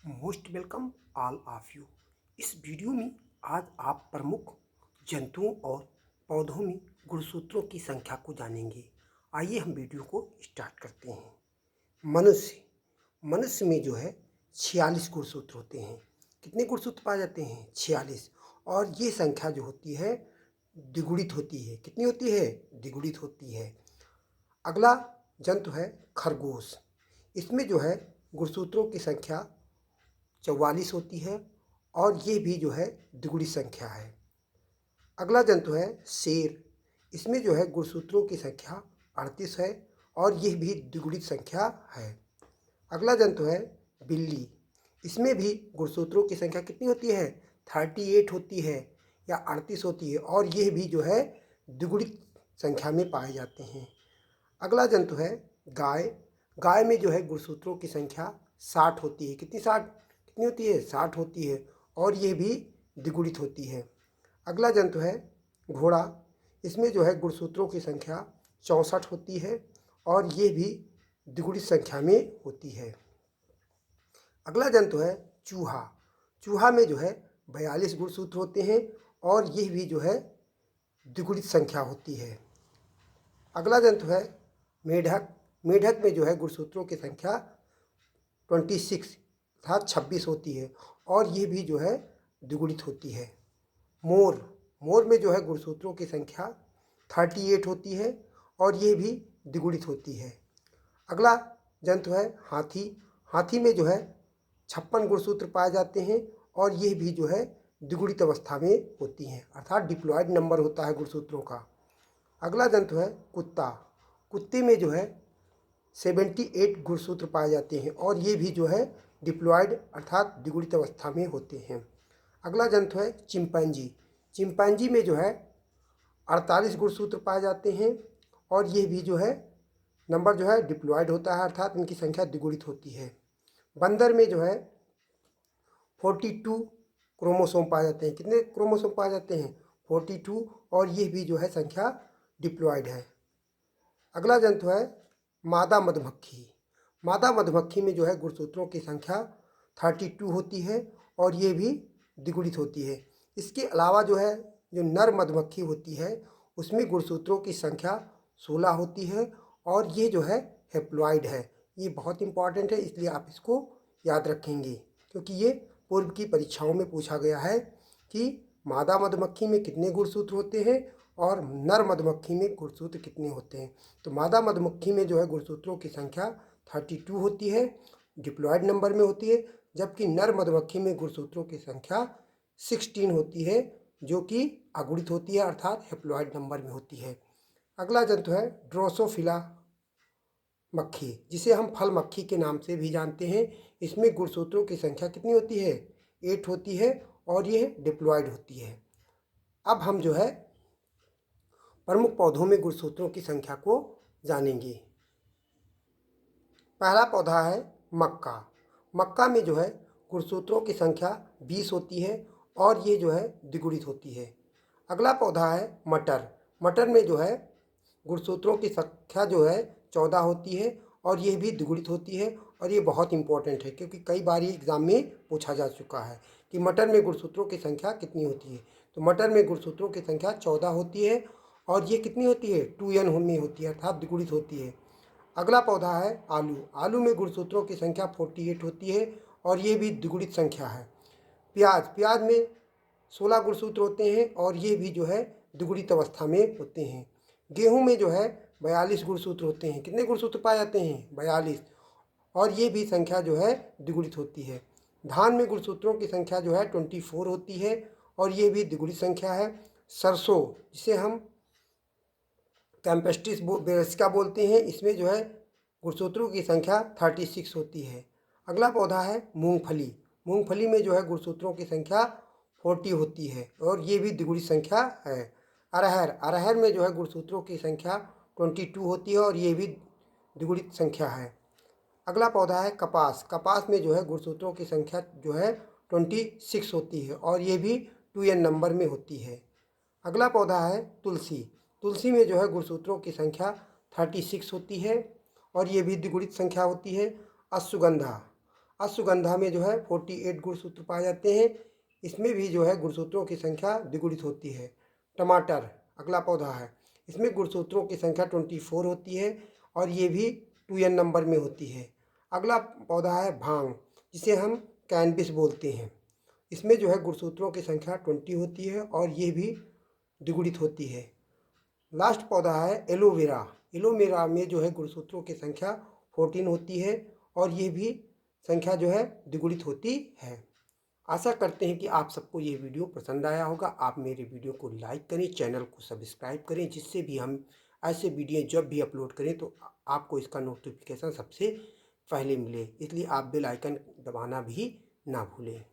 Most welcome all of you. इस video में आज आप प्रमुख जंतुओं और पौधों में गुणसूत्रों की संख्या को जानेंगे। आइए हम वीडियो को स्टार्ट करते हैं। मनुष्य मनुष्य में जो है 46 गुणसूत्र होते हैं। कितने गुणसूत्र पाए जाते हैं? 46। और ये संख्या जो होती है द्विगुणित होती है। कितनी होती है? द्विगुणित होती है। अगला जंतु है खरगोश। इसमें जो है गुणसूत्रों की संख्या 44 होती है और ये भी जो है द्विगुणित संख्या है। अगला जंतु है शेर। इसमें जो है गुणसूत्रों की संख्या 38 है और यह भी द्विगुणित संख्या है। अगला जंतु है बिल्ली। इसमें भी गुणसूत्रों की संख्या कितनी होती है? 38 होती है या 38 होती है और यह भी जो है द्विगुणित संख्या में पाए जाते हैं। अगला जंतु है गाय। गाय में जो है गुणसूत्रों की संख्या 60 होती है। कितनी होती है? 60 होती है और ये भी द्विगुणित होती है। अगला जंतु है घोड़ा। इसमें जो है गुणसूत्रों की संख्या 64 होती है और ये भी द्विगुणित संख्या में होती है। अगला जंतु है चूहा। चूहा में जो है 42 गुणसूत्र होते हैं और यह भी जो है द्विगुणित संख्या होती है। अगला जंतु है मेढक। मेढक में जो है गुणसूत्रों की संख्या 26 अर्थात 26 होती है और ये भी जो है द्विगुणित होती है। मोर में जो है गुणसूत्रों की संख्या 38 होती है और ये भी द्विगुणित होती है। अगला जंतु है हाथी। हाथी में जो है 56 गुणसूत्र पाए जाते हैं और ये भी जो है द्विगुणित अवस्था में होती हैं अर्थात डिप्लॉयड नंबर होता है गुणसूत्रों का। अगला जंतु है कुत्ता। कुत्ते में जो है 78 गुणसूत्र पाए जाते हैं और ये भी जो है डिप्लॉयड अर्थात द्विगुणित अवस्था में होते हैं। अगला जंतु है चिंपैंजी। चिंपैंजी में जो है 48 गुणसूत्र पाए जाते हैं और ये भी जो है नंबर जो है डिप्लॉयड होता है अर्थात इनकी संख्या द्विगुणित होती है। बंदर में जो है 42 क्रोमोसोम पाए जाते हैं। कितने क्रोमोसोम पाए जाते हैं? 42 और ये भी जो है संख्या डिप्लॉयड है। अगला जंतु है मादा मधुमक्खी। मादा मधुमक्खी में जो है गुणसूत्रों की संख्या 32 होती है और ये भी द्विगुणित होती है। इसके अलावा जो है जो नर मधुमक्खी होती है उसमें गुणसूत्रों की संख्या 16 होती है और ये जो है हेप्लॉयड है। ये बहुत इंपॉर्टेंट है इसलिए आप इसको याद रखेंगे क्योंकि ये पूर्व की परीक्षाओं में पूछा गया है कि मादा मधुमक्खी में कितने गुणसूत्र होते हैं और नर मधुमक्खी में गुणसूत्र कितने होते हैं। तो मादा मधुमक्खी में जो है गुणसूत्रों की संख्या 32 होती है, डिप्लॉयड नंबर में होती है, जबकि नर मधुमक्खी में गुणसूत्रों की संख्या 16 होती है जो कि अगुणित होती है अर्थात हेप्लॉयड नंबर में होती है। अगला जंतु है ड्रोसोफिला मक्खी, जिसे हम फल मक्खी के नाम से भी जानते हैं। इसमें गुणसूत्रों की संख्या कितनी होती है? 8 होती है और यह डिप्लॉयड होती है। अब हम जो है प्रमुख पौधों में गुणसूत्रों की संख्या को जानेंगे। पहला पौधा है मक्का। मक्का में जो है गुणसूत्रों की संख्या 20 होती है और ये जो है द्विगुणित होती है। अगला पौधा है मटर। मटर में जो है गुणसूत्रों की संख्या जो है 14 होती है और यह भी द्विगुणित होती है और ये बहुत इंपॉर्टेंट है क्योंकि कई बार ये एग्जाम में पूछा जा चुका है कि मटर में गुणसूत्रों की संख्या कितनी होती है। तो मटर में गुणसूत्रों की संख्या 14 होती है और ये कितनी होती है? 2n में होती है अर्थात द्विगुणित होती है। अगला पौधा है आलू। आलू में गुणसूत्रों की संख्या 48 होती है और ये भी द्विगुणित संख्या है। प्याज में 16 गुणसूत्र होते हैं और ये भी जो है द्विगुणित अवस्था में होते हैं। गेहूं में जो है 42 गुणसूत्र होते हैं। कितने गुणसूत्र पाए जाते हैं? 42 और ये भी संख्या जो है द्विगुणित होती है। धान में गुणसूत्रों की संख्या जो है 24 होती है और ये भी द्विगुणित संख्या है। सरसों, जिसे हम कैम्पेस्टिस बेरसिका बोलते हैं, इसमें जो है गुणसूत्रों की संख्या 36 होती है। अगला पौधा है मूंगफली। मूंगफली में जो है गुणसूत्रों की संख्या 40 होती है और ये भी द्विगुणित संख्या है। अरहर में जो है गुणसूत्रों की संख्या 22 होती है और ये भी द्विगुणित संख्या है। अगला पौधा है कपास। कपास में जो है गुणसूत्रों की संख्या जो है 26 होती है और ये भी 2n नंबर में होती है। अगला पौधा है तुलसी। तुलसी में जो है गुणसूत्रों की संख्या 36 होती है और ये भी द्विगुणित संख्या होती है। अश्वगंधा। अश्वगंधा में जो है 48 गुणसूत्र पाए जाते हैं। इसमें भी जो है गुणसूत्रों की संख्या द्विगुणित होती है। टमाटर अगला पौधा है, इसमें गुणसूत्रों की संख्या 24 होती है और ये भी 2n नंबर में होती है। अगला पौधा है भांग, जिसे हम कैनबिस बोलते हैं। इसमें जो है गुणसूत्रों की संख्या 20 होती है और ये भी द्विगुणित होती है। लास्ट पौधा है एलोवेरा। एलोवेरा में जो है गुणसूत्रों की संख्या 14 होती है और ये भी संख्या जो है द्विगुणित होती है। आशा करते हैं कि आप सबको ये वीडियो पसंद आया होगा। आप मेरे वीडियो को लाइक करें, चैनल को सब्सक्राइब करें, जिससे भी हम ऐसे वीडियो जब भी अपलोड करें तो आपको इसका नोटिफिकेशन सबसे पहले मिले। इसलिए आप बेल आइकन दबाना भी ना भूलें।